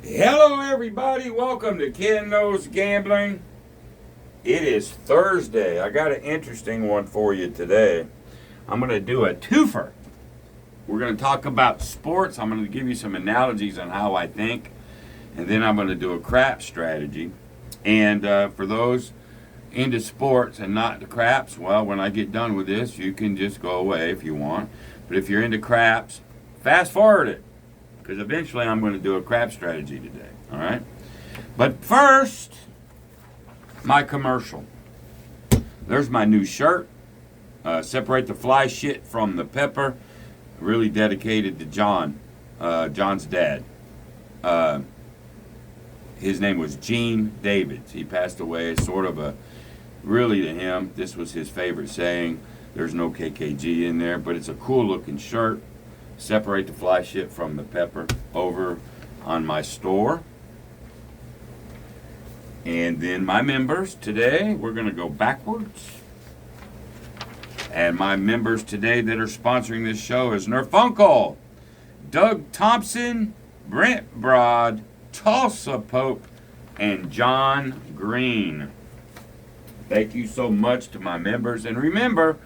Hello, everybody. Welcome to Ken Knows Gambling. It is Thursday. I got an interesting one for you today. I'm going to do a twofer. We're going to talk about sports. I'm going to give you some analogies on how I think. And then I'm going to do a craps strategy. And for those into sports and not the craps, well, when I get done with this, you can just go away if you want. But if you're into craps, fast forward it. Because eventually I'm going to do a crap strategy today, all right? But first, my commercial. There's my new shirt. Separate the fly shit from the pepper. Really dedicated to John, John's dad. His name was Gene Davids. He passed away, sort of really to him, this was his favorite saying. There's no KKG in there, but it's a cool looking shirt. Separate the fly shit from the pepper over on my store. And then my members today, we're going to go backwards. And my members today that are sponsoring this show is Nerfunkel, Doug Thompson, Brent Broad, Tulsa Pope, and John Green. Thank you so much to my members. And remember,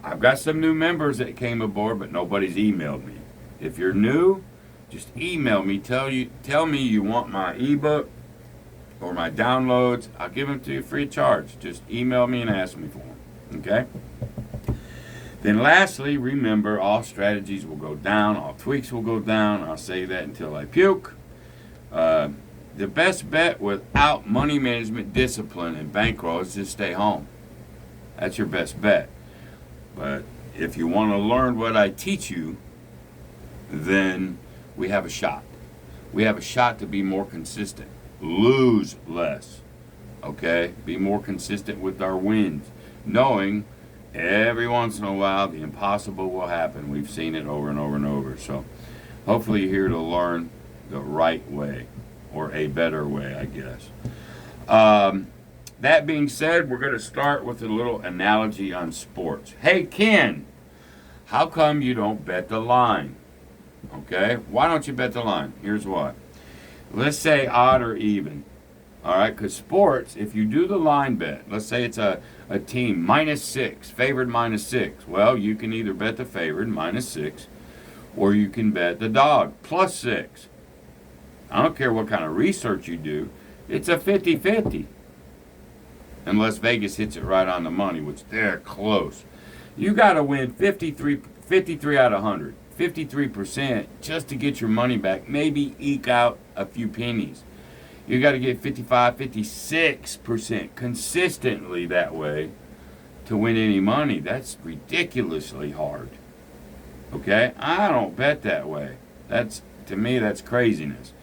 I've got some new members that came aboard, but nobody's emailed me. If you're new, just email me. Tell me you want my ebook or my downloads. I'll give them to you free of charge. Just email me and ask me for them. Okay? Then lastly, remember, all strategies will go down. All tweaks will go down. I'll say that until I puke. The best bet without money management discipline and bankroll is just stay home. That's your best bet. But if you want to learn what I teach you, then we have a shot. We have a shot to be more consistent. Lose less. Okay? Be more consistent with our wins. Knowing every once in a while the impossible will happen. We've seen it over and over and over. So hopefully you're here to learn the right way. Or a better way, I guess. That being said, we're going to start with a little analogy on sports. Hey, Ken, how come you don't bet the line? Okay, why don't you bet the line? Here's why. Let's say odd or even. All right, because sports, if you do the line bet, let's say it's a team -6, favored -6. Well, you can either bet the favored -6, or you can bet the dog +6. I don't care what kind of research you do. It's a 50-50. Unless Vegas hits it right on the money, which they're close. You got to win 53 out of 100, 53% just to get your money back. Maybe eke out a few pennies. You got to get 55, 56% consistently that way to win any money. That's ridiculously hard. Okay? I don't bet that way. To me, that's craziness.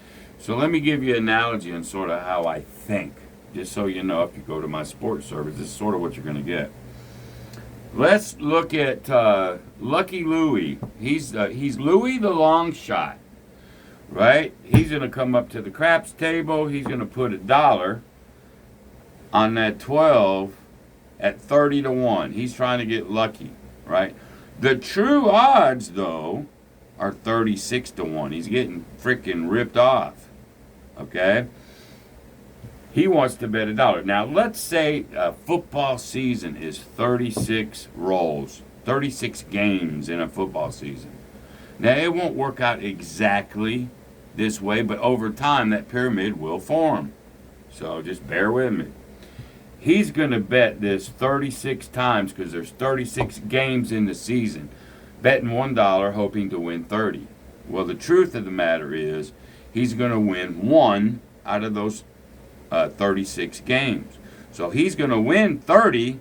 So let me give you an analogy on sort of how I think. Just so you know, if you go to my sports service, this is sort of what you're going to get. Let's look at Lucky Louie. He's Louie the long shot, right? He's going to come up to the craps table. He's going to put $1 on that 12 at 30-1. He's trying to get lucky, right? The true odds, though, are 36-1. He's getting freaking ripped off, okay? He wants to bet $1. Now, let's say a football season is 36 rolls, 36 games in a football season. Now, it won't work out exactly this way, but over time, that pyramid will form. So just bear with me. He's going to bet this 36 times because there's 36 games in the season, betting $1, hoping to win 30. Well, the truth of the matter is he's going to win 1 out of those 36 games. So he's going to win 30,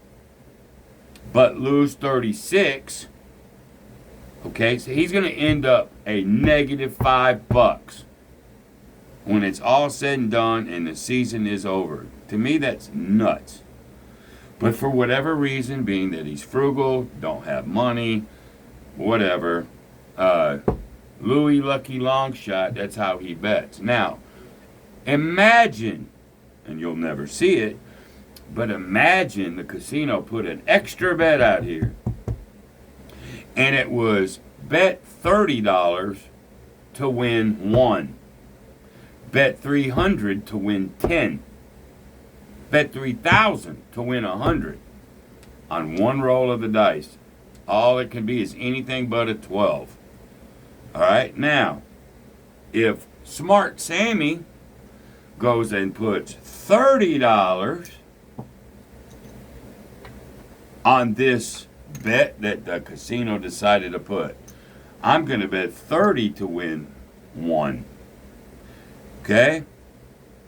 but lose 36. Okay, so he's going to end up a -$5 when it's all said and done and the season is over. To me, that's nuts. But for whatever reason, being that he's frugal, don't have money, whatever, Louie Lucky Longshot, that's how he bets. Now, imagine, and you'll never see it, but imagine the casino put an extra bet out here. And it was bet $30 to win 1. Bet 300 to win 10. Bet 3,000 to win 100 on one roll of the dice. All it can be is anything but a 12. All right, now, if Smart Sammy goes and puts $30 on this bet that the casino decided to put, I'm going to bet 30 to win 1. Okay?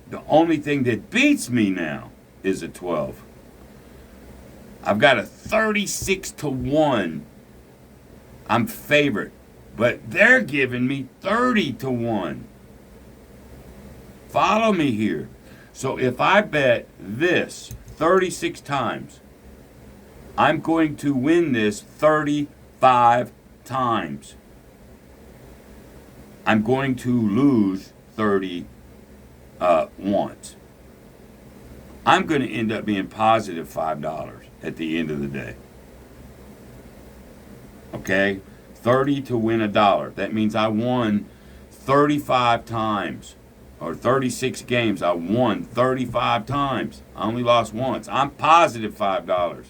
The only thing that beats me now is a 12. I've got a 36 to 1. I'm favored. But they're giving me 30 to 1. Follow me here. So if I bet this 36 times, I'm going to win this 35 times. I'm going to lose 30 once. I'm going to end up being positive $5 at the end of the day. Okay? 30 to win $1. That means I won 35 times. Or 36 games. I won 35 times. I only lost once. I'm positive $5.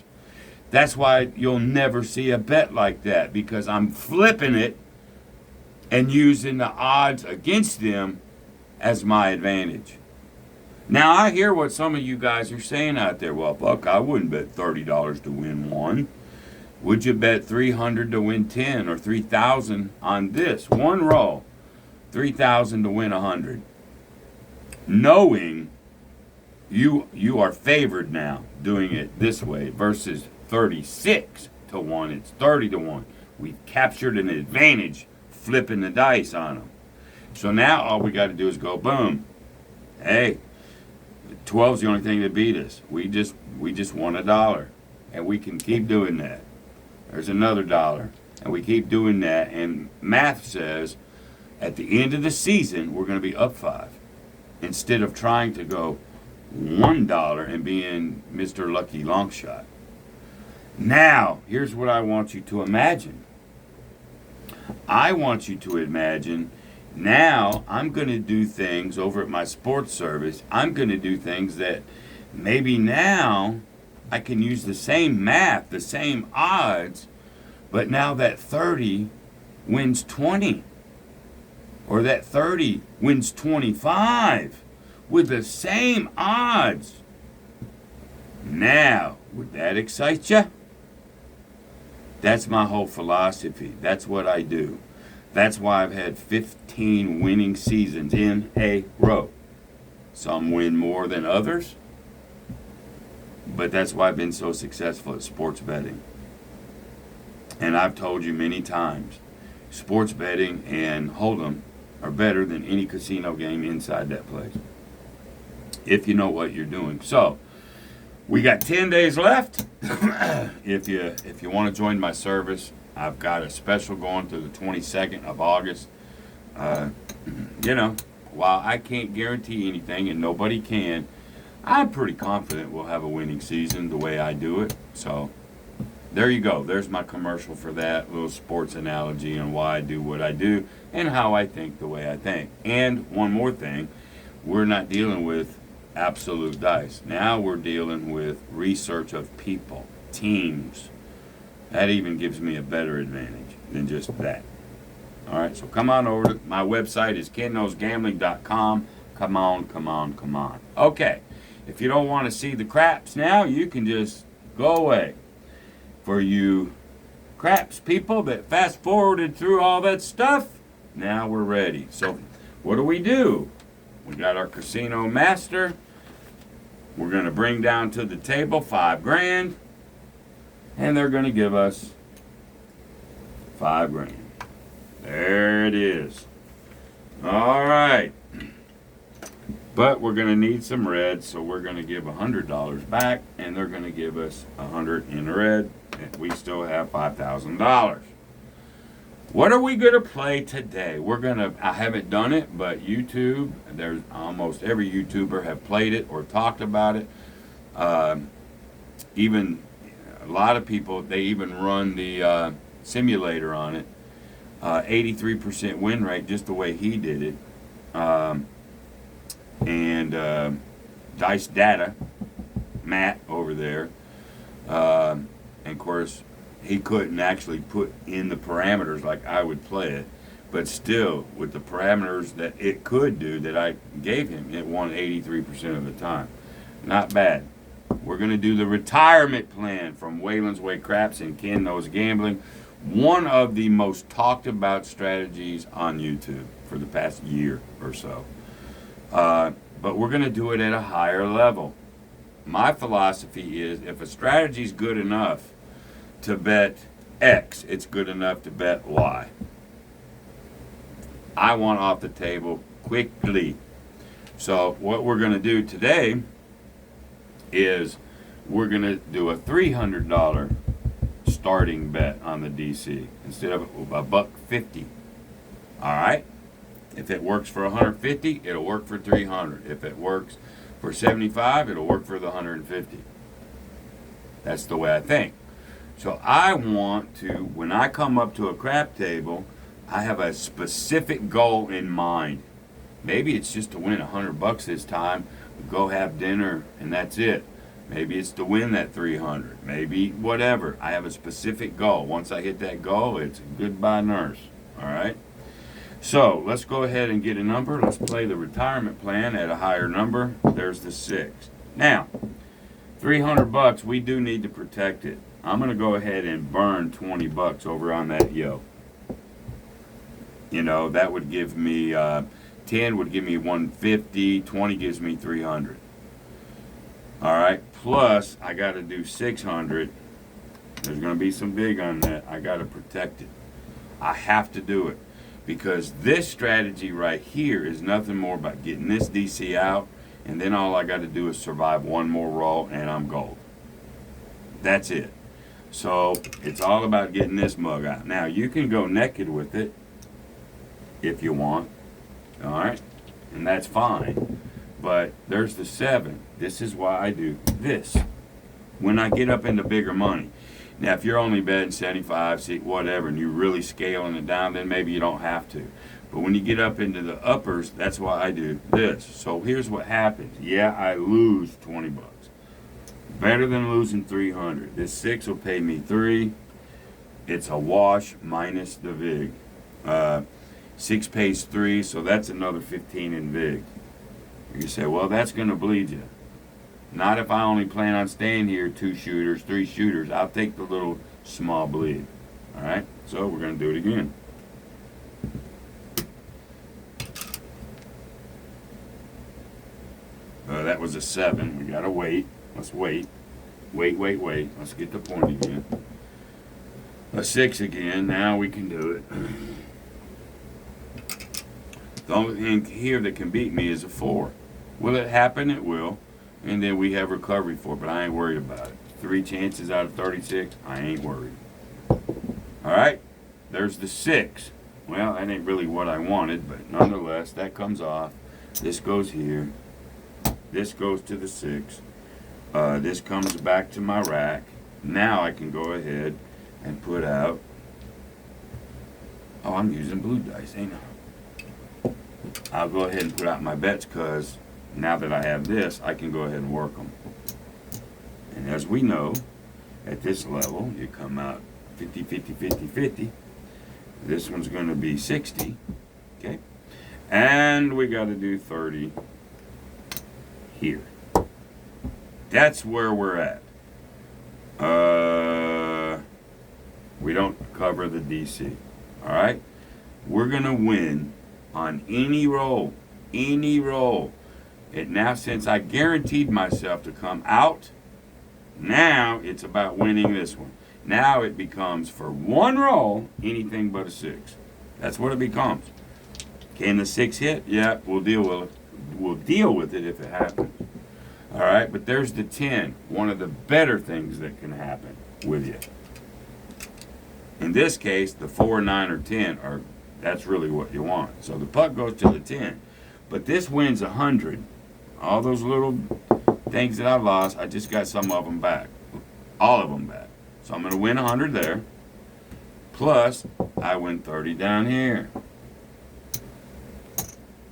That's why you'll never see a bet like that, because I'm flipping it and using the odds against them as my advantage. Now, I hear what some of you guys are saying out there. Well, Buck, I wouldn't bet $30 to win 1. Would you bet 300 to win 10 or 3,000 on this? One roll, 3,000 to win 100. Knowing you are favored now doing it this way versus 36 to 1. It's 30 to 1. We've captured an advantage flipping the dice on them. So now all we got to do is go boom. Hey, 12's the only thing that beat us. We just won $1, and we can keep doing that. There's another $1, and we keep doing that. And math says at the end of the season we're going to be up 5, instead of trying to go $1 and being Mr. Lucky Longshot. Now, here's what I want you to imagine. I want you to imagine now I'm going to do things over at my sports service. I'm going to do things that maybe now I can use the same math, the same odds, but now that 30 wins 20. Or that 30 wins 25 with the same odds. Now, would that excite you? That's my whole philosophy. That's what I do. That's why I've had 15 winning seasons in a row. Some win more than others, but that's why I've been so successful at sports betting. And I've told you many times, sports betting and Hold'em are better than any casino game inside that place, if you know what you're doing. So, we got 10 days left. If you want to join my service, I've got a special going through the 22nd of August. While I can't guarantee anything, and nobody can, I'm pretty confident we'll have a winning season the way I do it. So, there you go. There's my commercial for that little sports analogy on why I do what I do and how I think the way I think. And one more thing, we're not dealing with absolute dice. Now we're dealing with research of people, teams. That even gives me a better advantage than just that. All right, so come on over to my website is KenKnowsGambling.com. Come on. Okay, if you don't want to see the craps now, you can just go away. For you craps people that fast forwarded through all that stuff, now we're ready. So what do? We got our casino master. We're going to bring down to the table $5,000, and they're going to give us $5,000. There it is. All right. But we're going to need some red, so we're going to give $100 back, and they're going to give us $100 in the red, and we still have $5,000. What are we going to play today? I haven't done it, but YouTube, there's almost every YouTuber have played it or talked about it. Even a lot of people, they even run the simulator on it. 83% win rate, just the way he did it. and Dice Data, Matt over there. And of course, he couldn't actually put in the parameters like I would play it. But still, with the parameters that it could do that I gave him, it won 83% of the time. Not bad. We're going to do the retirement plan from Waylon's Way Craps and Ken Knows Gambling. One of the most talked about strategies on YouTube for the past year or so. But we're going to do it at a higher level. My philosophy is if a strategy is good enough to bet X, it's good enough to bet Y. I want off the table quickly. So what we're going to do today is we're going to do a $300 starting bet on the DC instead of $150. All right? If it works for 150, it'll work for 300. If it works for 75, it'll work for the 150. That's the way I think. So I want to, when I come up to a crap table, I have a specific goal in mind. Maybe it's just to win $100 this time, go have dinner, and that's it. Maybe it's to win that 300. Maybe whatever. I have a specific goal. Once I hit that goal, it's goodbye nurse. All right? So let's go ahead and get a number. Let's play the retirement plan at a higher number. There's the 6. Now, $300, we do need to protect it. I'm going to go ahead and burn $20 over on that yo. You know, that would give me 10 would give me 150, 20 gives me 300. All right, plus I got to do 600. There's going to be some big on that. I got to protect it. I have to do it because this strategy right here is nothing more about getting this DC out, and then all I got to do is survive one more roll and I'm gold. That's it. So it's all about getting this mug out. Now you can go naked with it if you want, all right, and that's fine. But there's the 7. This is why I do this when I get up into bigger money. Now, if you're only betting 75, see, whatever, and you're really scaling it down, then maybe you don't have to. But when you get up into the uppers, that's why I do this. So here's what happens. Yeah, I lose $20. Better than losing 300. This 6 will pay me 3. It's a wash minus the VIG. 6 pays 3, so that's another 15 in VIG. You say, well, that's going to bleed you. Not if I only plan on staying here 2 shooters, 3 shooters. I'll take the little small bleed. All right, so we're going to do it again. That was a 7. We got to wait. Let's wait. Wait. Let's get the point again. A 6 again. Now we can do it. The only thing here that can beat me is a 4. Will it happen? It will. And then we have recovery for it, but I ain't worried about it. 3 chances out of 36, I ain't worried. All right, there's the 6. Well, that ain't really what I wanted, but nonetheless, that comes off. This goes here. This goes to the 6. This comes back to my rack. Now I can go ahead and put out. Oh, I'm using blue dice, ain't I? I'll go ahead and put out my bets because now that I have this, I can go ahead and work them. And as we know, at this level, you come out 50, 50, 50, 50. This one's going to be 60. Okay? And we got to do 30 here. That's where we're at. We don't cover the DC. All right? We're going to win on any roll. Any roll. And now, since I guaranteed myself to come out, now it's about winning this one. Now it becomes, for one roll, anything but a 6. That's what it becomes. Can the 6 hit? Yeah, we'll deal with it. We'll deal with it if it happens. All right, but there's the 10. One of the better things that can happen with you. In this case, the 4, 9, or 10 are, that's really what you want. So the puck goes to the 10. But this wins 100. All those little things that I lost, I just got some of them back. All of them back. So I'm going to win 100 there. Plus, I win 30 down here.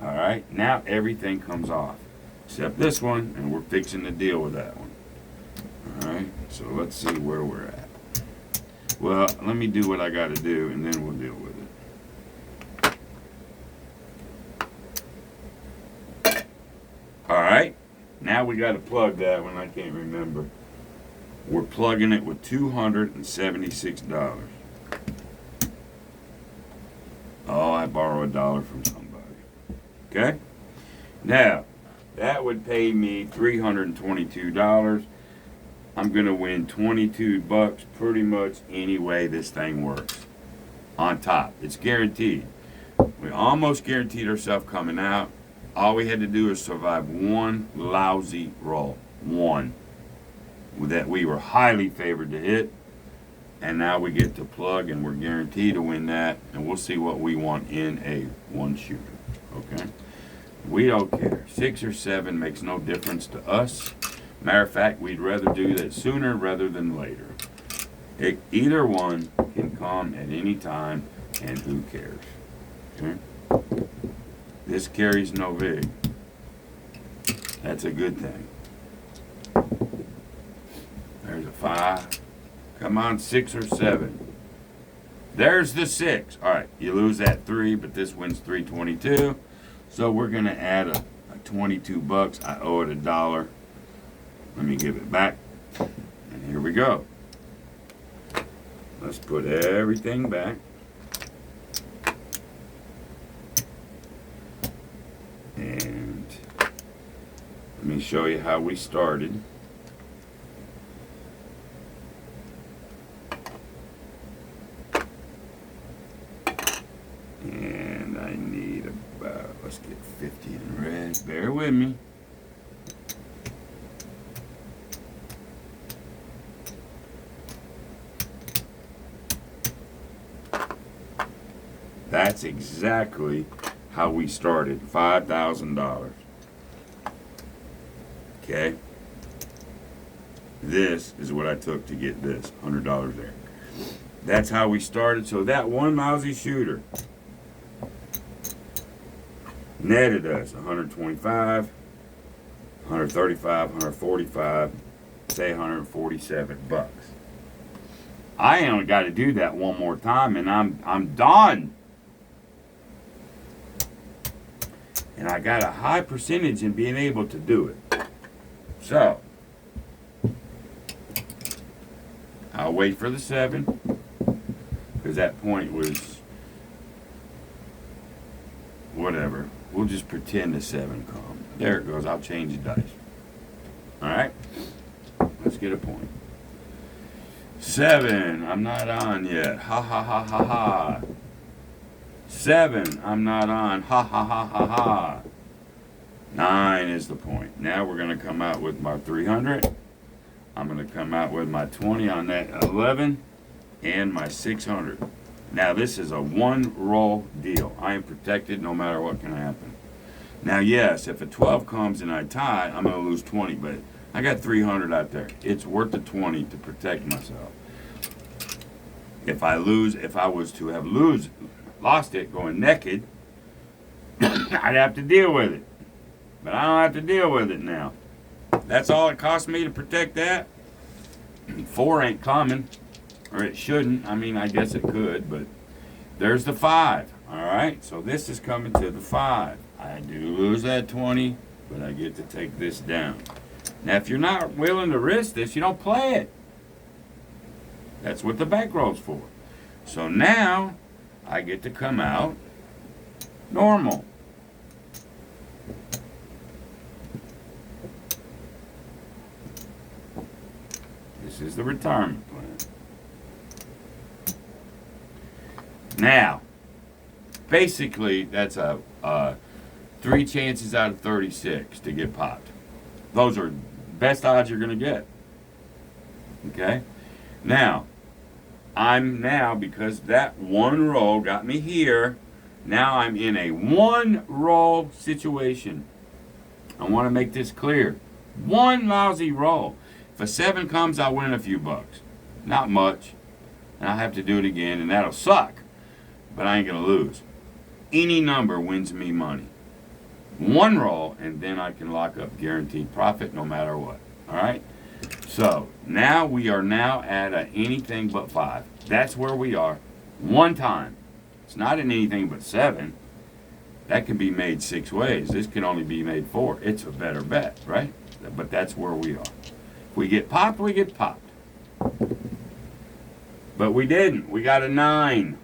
All right, now everything comes off. except this one, and we're fixing to deal with that one. All right, so let's see where we're at. Well, let me do what I got to do, and then we'll deal with it. All right, now we got to plug that one. I can't remember. We're plugging it with $276. Oh, I borrow $1 from somebody. Okay? Now, that would pay me $322. I'm going to win $22 pretty much any way this thing works. On top. It's guaranteed. We almost guaranteed ourselves coming out. All we had to do is survive one lousy roll. One. That we were highly favored to hit. And now we get to plug, and we're guaranteed to win that. And we'll see what we want in a one shooter. Okay? We don't care. 6 or 7 makes no difference to us. Matter of fact, we'd rather do that sooner rather than later. Either one can come at any time, and who cares? Okay? This carries no vig. That's a good thing. There's a 5. Come on, 6 or 7. There's the 6. All right, you lose that 3, but this wins $322. So we're gonna add a $22. I owe it $1. Let me give it back. And here we go. Let's put everything back. And let me show you how we started. And I need about, let's get 50 in red. Bear with me. That's exactly how we started. $5,000. Okay? This is what I took to get this. $100 there. That's how we started. So that one lousy shooter netted us 125, 135, 145, say $147. I only got to do that one more time, and I'm done. And I got a high percentage in being able to do it. So I'll wait for the 7, because that point was whatever. We'll just pretend the 7 come. There it goes. I'll change the dice. All right. Let's get a point. 7. I'm not on yet. Ha ha ha ha ha. 7. I'm not on. Ha ha ha ha ha. 9 is the point. Now we're going to come out with my 300. I'm going to come out with my 20 on that 11 and my 600. Now this is a one roll deal. I am protected no matter what can happen. Now yes, if a 12 comes and I tie, I'm going to lose 20, but I got 300 out there. It's worth the 20 to protect myself. If I was to have lost it going naked, I'd have to deal with it. But I don't have to deal with it now. That's all it cost me to protect that. 4 ain't coming, or it shouldn't. I mean, I guess it could, but there's the 5. All right, so this is coming to the 5. I do lose that 20, but I get to take this down. Now, if you're not willing to risk this, you don't play it. That's what the bankroll's for. So now I get to come out normal. This is the retirement plan. Now, basically, that's a 3 chances out of 36 to get popped. Those are best odds you're going to get. Okay? Now, because that one roll got me here, now I'm in a one roll situation. I want to make this clear. One lousy roll. If a 7 comes, I'll win a few bucks. Not much. And I'll have to do it again, and that'll suck. But I ain't going to lose. Any number wins me money. one roll, and then I can lock up guaranteed profit no matter what. All right. So now we are now at a anything but 5. That's where we are. One time. It's not in anything but 7. That can be made 6 ways. This can only be made 4. It's a better bet, right? But that's where we are. If we get popped, we get popped. But we didn't. We got a 9.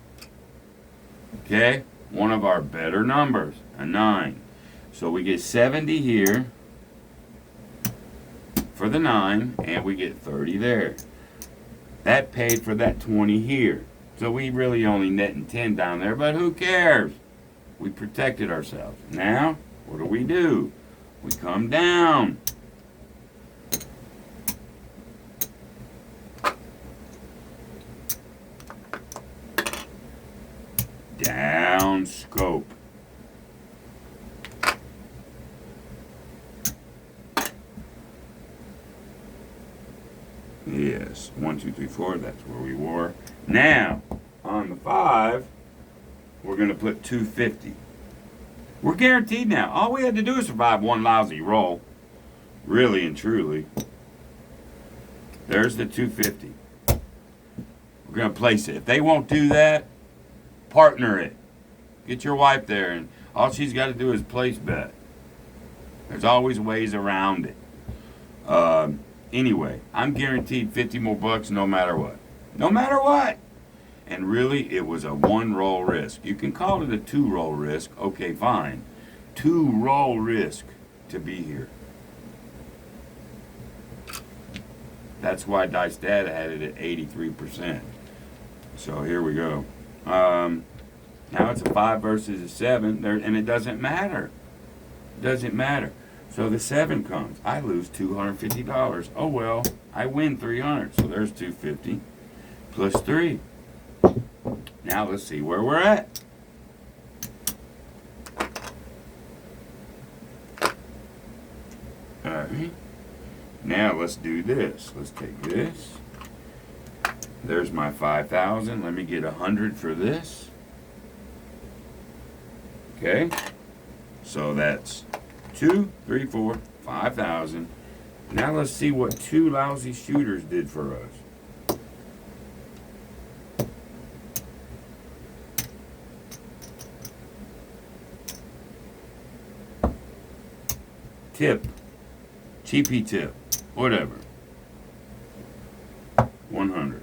Okay? One of our better numbers. A 9. So we get 70 here for the 9, and we get 30 there. That paid for that 20 here. So we really only netting 10 down there, but who cares? We protected ourselves. Now, what do? We come down. Down scope. Yes, 1, 2, 3, 4, that's where we were. Now, on the 5, we're going to put 250. We're guaranteed now. All we had to do is survive one lousy roll. Really and truly. There's the 250. We're going to place it. If they won't do that, partner it. Get your wife there, and all she's got to do is place bet. There's always ways around it. Anyway, I'm guaranteed 50 more bucks no matter what. No matter what. And really, it was a 1-roll risk. You can call it a 2-roll risk. Okay, fine. 2-roll risk to be here. That's why Dice Dad had it at 83%. So here we go. Now it's a 5 versus a 7, there, and it doesn't matter. It doesn't matter. So the 7 comes. I lose $250. Oh well, I win 300. So there's 250 plus 3. Now let's see where we're at. Alright. Now let's do this. Let's take this. There's my 5,000. Let me get 100 for this. Okay. So that's 2, 3, 4, 5,000. Now let's see what 2 lousy shooters did for us. Tip. Cheapy tip. Whatever. 100.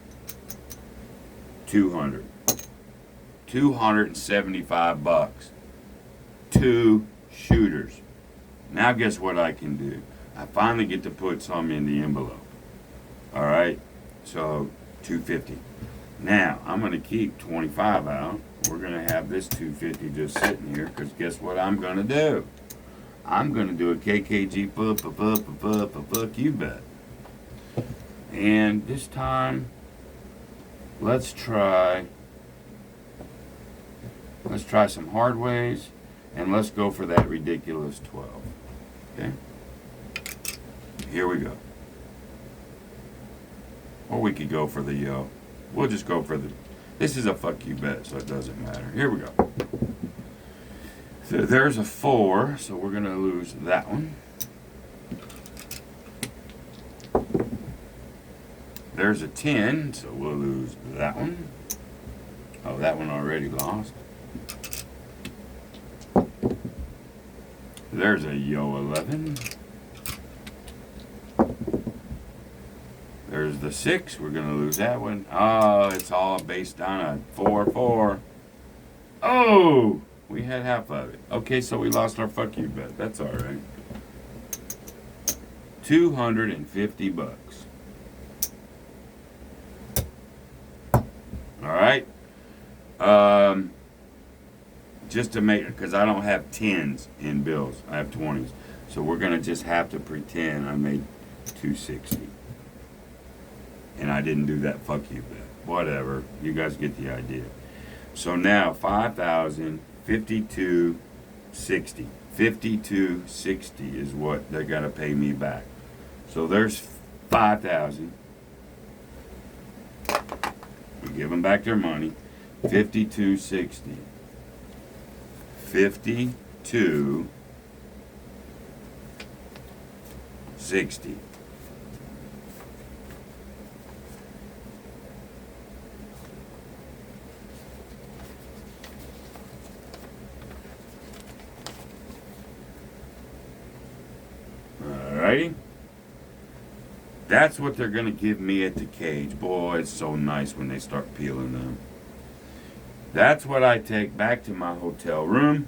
200. 275 bucks. 2 shooters. Now guess what I can do? I finally get to put some in the envelope. Alright? So 250. Now I'm going to keep 25 out. We're going to have this 250 just sitting here, because guess what I'm going to do? I'm going to do a KKG fuck you bet. And this time, let's try some hard ways, and let's go for that ridiculous 12. Okay? Here we go. Or we could go for the, we'll just go for the, this is a fuck you bet, so it doesn't matter. Here we go. So there's a 4, so we're going to lose that one. There's a 10, so we'll lose that one. Oh, that one already lost. There's a yo 11. There's the 6. We're going to lose that one. Oh, it's all based on a 4-4. Oh, we had half of it. Okay, so we lost our fuck you bet. That's all right. 250 bucks. All right. Just to make, because I don't have 10s in bills. I have 20s. So we're going to just have to pretend I made 260. And I didn't do that fuck you bet. Whatever. You guys get the idea. So now 5,000, 52.60. 52.60 is what they got to pay me back. So there's 5,000. We give them back their money. 52.60. 52.60. 60. Alrighty. That's what they're going to give me at the cage. Boy, it's so nice when they start peeling them. That's what I take back to my hotel room.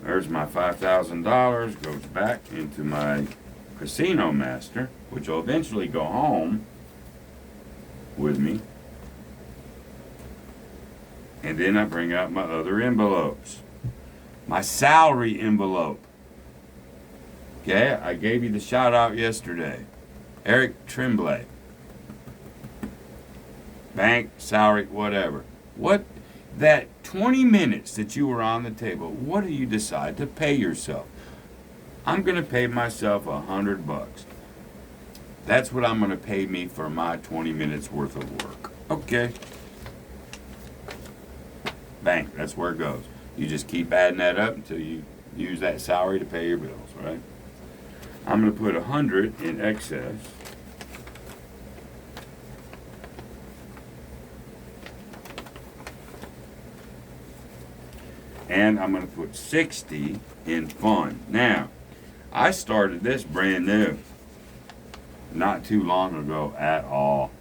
There's my $5,000. Goes back into my casino master, which will eventually go home with me. And then I bring out my other envelopes. My salary envelope. Okay, I gave you the shout out yesterday. Eric Tremblay. Bank, salary, whatever. What, that 20 minutes that you were on the table, what do you decide to pay yourself? I'm going to pay myself $100. That's what I'm going to pay me for my 20 minutes worth of work. Okay. Bank, that's where it goes. You just keep adding that up until you use that salary to pay your bills, right? I'm going to put 100 in excess. And I'm going to put 60 in fun. Now, I started this brand new. Not too long ago at all.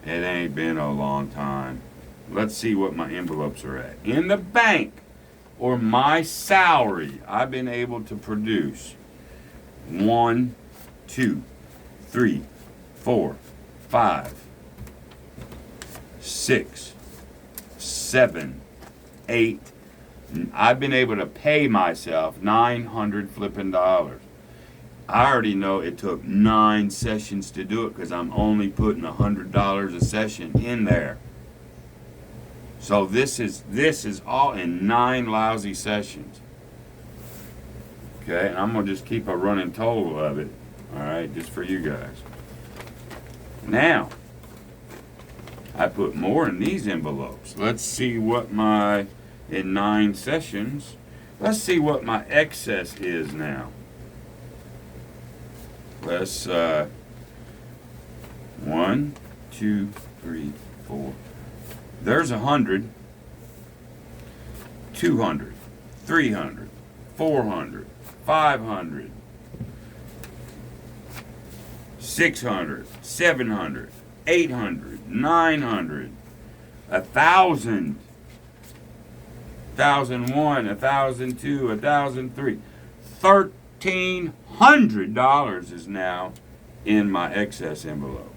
It ain't been a long time. Let's see what my envelopes are at. In the bank, or my salary, I've been able to produce 1, 2, 3, 4, 5, 6, 7, 8. I've been able to pay myself $900 flipping dollars. I already know it took 9 sessions to do it because I'm only putting $100 a session in there. So this is all in 9 lousy sessions. Okay, and I'm gonna just keep a running total of it. All right, just for you guys. Now, I put more in these envelopes. Let's see what my, in 9 sessions, let's see what my excess is now. Let's, 1, 2, 3, 4. There's 100, 200, 300, 400, 500, 600, 700, 800, 900, 1,000, 1,001, 1,002, 1,003. $1,300 is now in my excess envelope.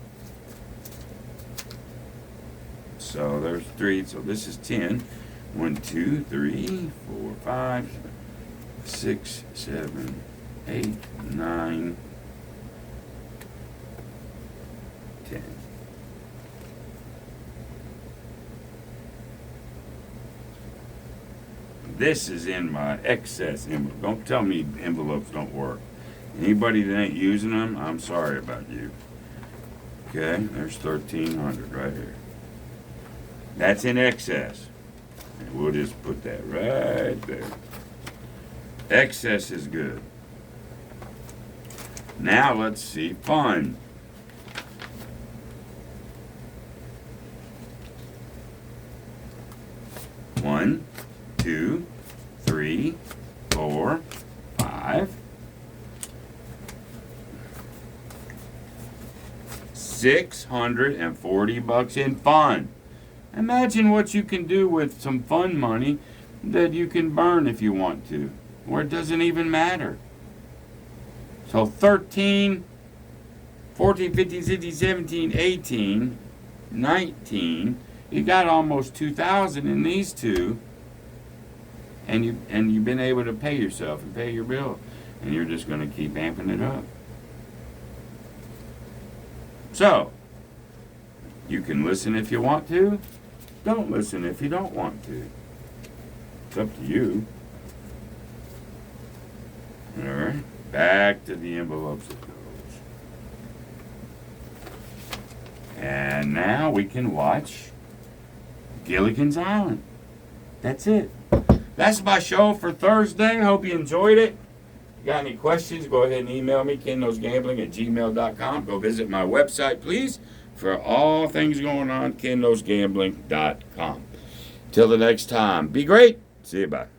So there's 3. So this is 10. 1, 2, 3, 4, 5, 6, 7, 8, 9, 10. This is in my excess envelope. Don't tell me envelopes don't work. Anybody that ain't using them, I'm sorry about you. Okay, there's 1,300 right here. That's in excess. And we'll just put that right there. Excess is good. Now let's see fun. One, 2, 3, 4, 5, 640 bucks in fun. Imagine what you can do with some fun money that you can burn if you want to, or it doesn't even matter. So 13, 14, 15, 16, 17, 18, 19, you got almost 2,000 in these two, and you've been able to pay yourself and pay your bill, and you're just going to keep amping it up. So, you can listen if you want to. Don't listen if you don't want to. It's up to you. All right, back to the envelopes it goes. And now we can watch Gilligan's Island. That's it. That's my show for Thursday. Hope you enjoyed it. you got any questions, go ahead and email me, kenknowsgambling@gmail.com. Go visit my website, please, for all things going on, kenknowsgambling.com. Till the next time, be great. See you, bye.